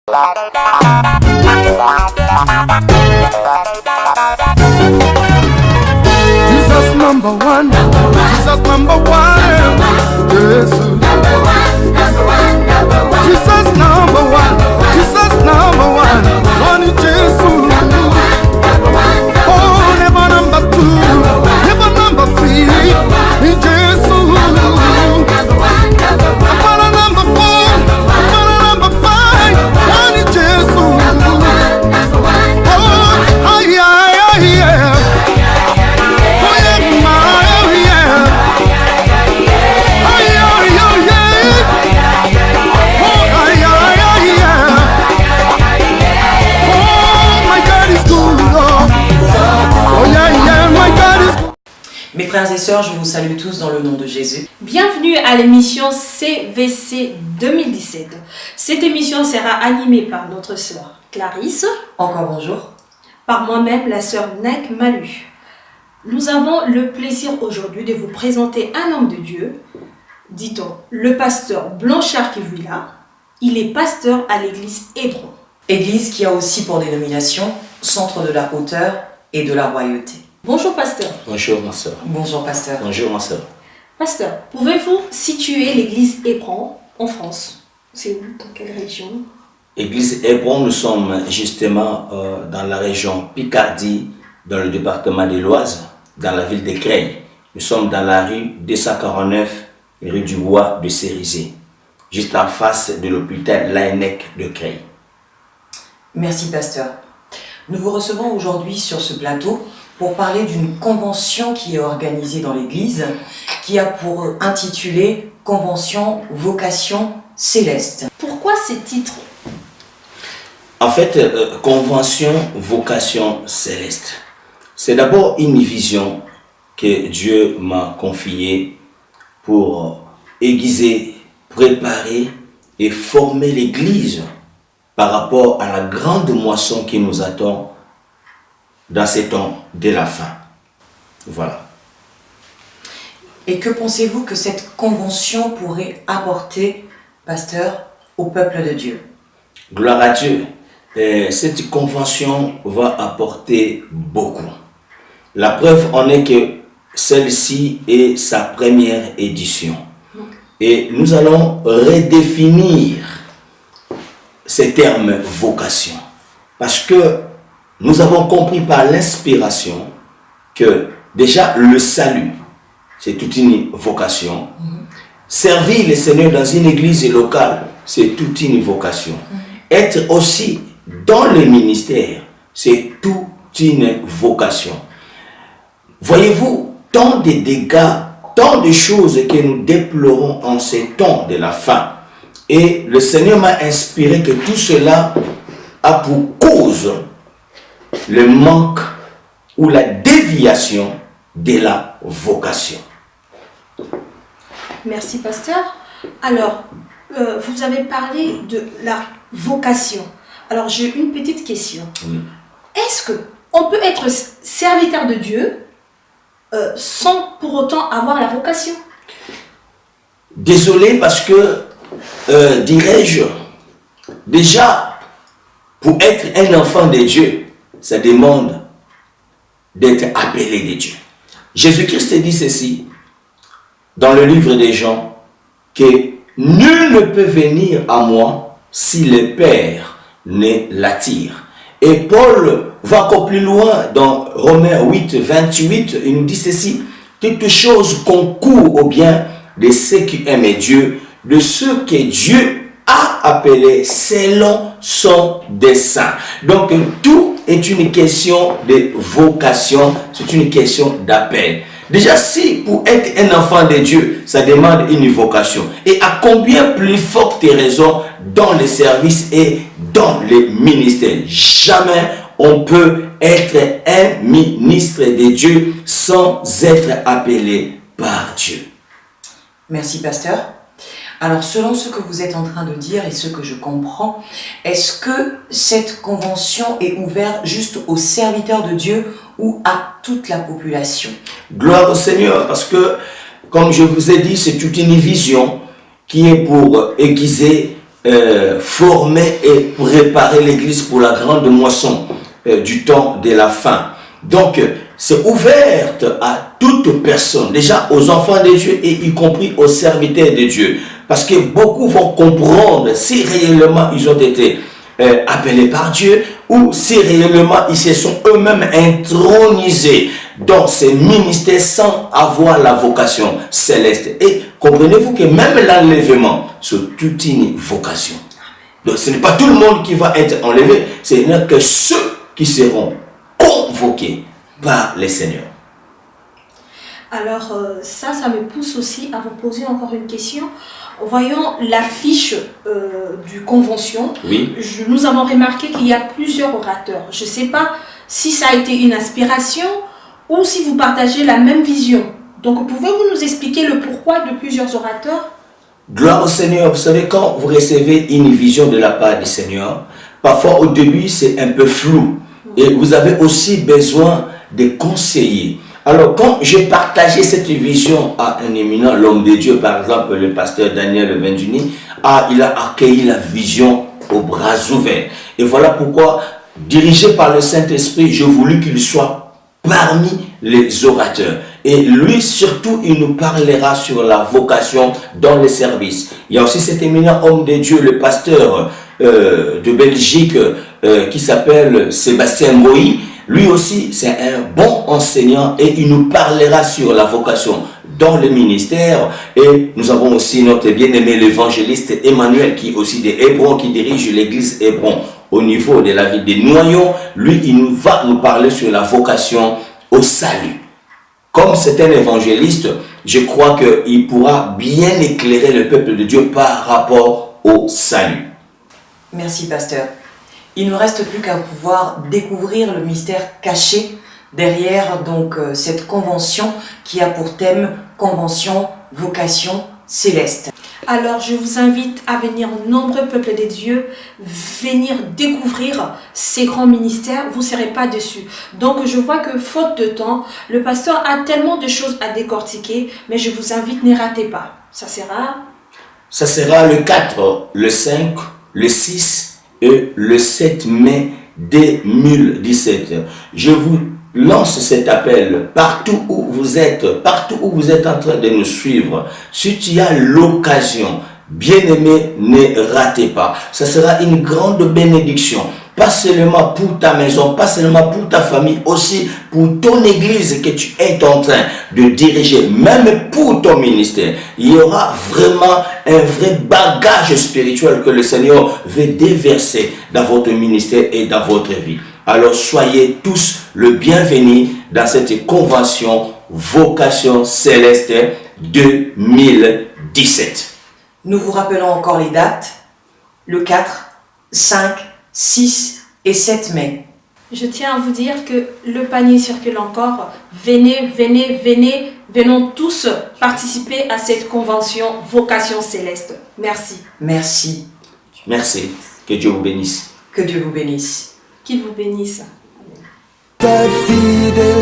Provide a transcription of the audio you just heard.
Jesus number one, Jesus number one, yes. Jesus number one, Jesus number one, only Jesus. Oh, never number two, never number three, in Jesus. Apana number four, apana number five, only Jesus. Oh, yeah, yeah. Mes frères et sœurs, je vous salue tous dans le nom de Jésus. Bienvenue à l'émission CVC 2017. Cette émission sera animée par notre sœur Clarisse. Encore bonjour. Par moi-même, la sœur Nek Malu. Nous avons le plaisir aujourd'hui de vous présenter un homme de Dieu, dit-on, le pasteur Blanchard Kivouila. Il est pasteur à l'église Hébron. Église qui a aussi pour dénomination Centre de la hauteur et de la royauté. Bonjour pasteur. Bonjour ma soeur. Bonjour pasteur. Bonjour ma soeur. Pasteur, pouvez-vous situer l'église Hébron en France? C'est où? Dans quelle région? Église Hébron, nous sommes justement dans la région Picardie, dans le département de l'Oise, dans la ville de Creil. Nous sommes dans la rue 249, rue du Bois de Cérizé, juste en face de l'hôpital Laennec de Creil. Merci pasteur. Nous vous recevons aujourd'hui sur ce plateau pour parler d'une convention qui est organisée dans l'église, qui a pour intitulé Convention Vocation Céleste. Pourquoi ces titres? En fait, Convention Vocation Céleste, c'est d'abord une vision que Dieu m'a confiée pour aiguiser, préparer et former l'église par rapport à la grande moisson qui nous attend dans ces temps de la fin. Voilà. Et que pensez-vous que cette convention pourrait apporter, pasteur, au peuple de Dieu? Gloire à Dieu. Cette convention va apporter beaucoup. La preuve en est que celle-ci est sa première édition. Et nous allons redéfinir ces termes vocation. Parce que nous avons compris par l'inspiration que déjà le salut, c'est toute une vocation. Servir le Seigneur dans une église locale, c'est toute une vocation. Être aussi dans le ministère, c'est toute une vocation. Voyez-vous, tant de dégâts, tant de choses que nous déplorons en ces temps de la fin. Et le Seigneur m'a inspiré que tout cela a pour cause le manque ou la déviation de la vocation. Merci pasteur. Alors, vous avez parlé de la vocation. Alors, j'ai une petite question. Oui. Est-ce qu'on peut être serviteur de Dieu sans pour autant avoir la vocation? Désolé parce que, dirais-je, déjà, pour être un enfant de Dieu, ça demande d'être appelé de Dieu. Jésus-Christ dit ceci dans le livre des Jean, que nul ne peut venir à moi si le Père ne l'attire. Et Paul va encore plus loin dans Romains 8, 28, il nous dit ceci: toute chose concourt au bien de ceux qui aiment Dieu, de ceux que Dieu a appelés selon son dessein. Donc tout est une question de vocation, c'est une question d'appel. Déjà, si pour être un enfant de Dieu, ça demande une vocation. Et à combien plus forte raison dans le service et dans le ministère. Jamais on peut être un ministre de Dieu sans être appelé par Dieu. Merci pasteur. Alors selon ce que vous êtes en train de dire et ce que je comprends, est-ce que cette convention est ouverte juste aux serviteurs de Dieu ou à toute la population? Gloire au Seigneur, parce que comme je vous ai dit, c'est toute une vision qui est pour aiguiser, former et préparer l'Église pour la grande moisson du temps de la fin. Donc, c'est ouverte à toute personne, déjà aux enfants de Dieu et y compris aux serviteurs de Dieu. Parce que beaucoup vont comprendre si réellement ils ont été appelés par Dieu ou si réellement ils se sont eux-mêmes intronisés dans ces ministères sans avoir la vocation céleste. Et comprenez-vous que même l'enlèvement, c'est toute une vocation. Donc ce n'est pas tout le monde qui va être enlevé, ce n'est que ceux qui seront convoqués par les seigneurs. Alors ça me pousse aussi à vous poser encore une question. Voyons l'affiche du convention. Oui. Nous avons remarqué qu'il y a plusieurs orateurs. Je ne sais pas si ça a été une inspiration ou si vous partagez la même vision. Donc pouvez-vous nous expliquer le pourquoi de plusieurs orateurs? Gloire au Seigneur. Vous savez, quand vous recevez une vision de la part du Seigneur, parfois au début c'est un peu flou. Et vous avez aussi besoin de conseillers. Alors, quand j'ai partagé cette vision à un éminent, l'homme de Dieu, par exemple, le pasteur Daniel Venduni, il a accueilli la vision aux bras ouverts. Et voilà pourquoi, dirigé par le Saint-Esprit, j'ai voulu qu'il soit parmi les orateurs. Et lui, surtout, il nous parlera sur la vocation dans le service. Il y a aussi cet éminent homme de Dieu, le pasteur de Belgique, qui s'appelle Sébastien Moïse. Lui aussi, c'est un bon enseignant et il nous parlera sur la vocation dans le ministère. Et nous avons aussi notre bien-aimé l'évangéliste Emmanuel, qui est aussi de Hébron, qui dirige l'église Hébron au niveau de la ville de Noyon. Lui, il va nous parler sur la vocation au salut. Comme c'est un évangéliste, je crois qu'il pourra bien éclairer le peuple de Dieu par rapport au salut. Merci, pasteur. Il ne nous reste plus qu'à pouvoir découvrir le mystère caché derrière donc cette convention qui a pour thème convention, vocation céleste. Alors je vous invite à venir, nombreux peuples des dieux, venir découvrir ces grands ministères, vous ne serez pas déçus. Donc je vois que faute de temps, le pasteur a tellement de choses à décortiquer, mais je vous invite, ne ratez pas. Ça sera le 4, le 5, le 6 et le 7 mai 2017. Je vous lance cet appel partout où vous êtes en train de nous suivre. Si tu as l'occasion, bien-aimé, ne ratez pas. Ça sera une grande bénédiction. Pas seulement pour ta maison, pas seulement pour ta famille, aussi pour ton église que tu es en train de diriger, même pour ton ministère. Il y aura vraiment un vrai bagage spirituel que le Seigneur veut déverser dans votre ministère et dans votre vie. Alors soyez tous le bienvenu dans cette convention Vocation Céleste 2017. Nous vous rappelons encore les dates, le 4, 5, 6 et 7 mai. Je tiens à vous dire que le panier circule encore. Venez, venez, venez. Venons tous participer à cette convention Vocation Céleste. Merci. Merci. Merci. Que Dieu vous bénisse. Que Dieu vous bénisse. Qu'il vous bénisse. Ta fidélité.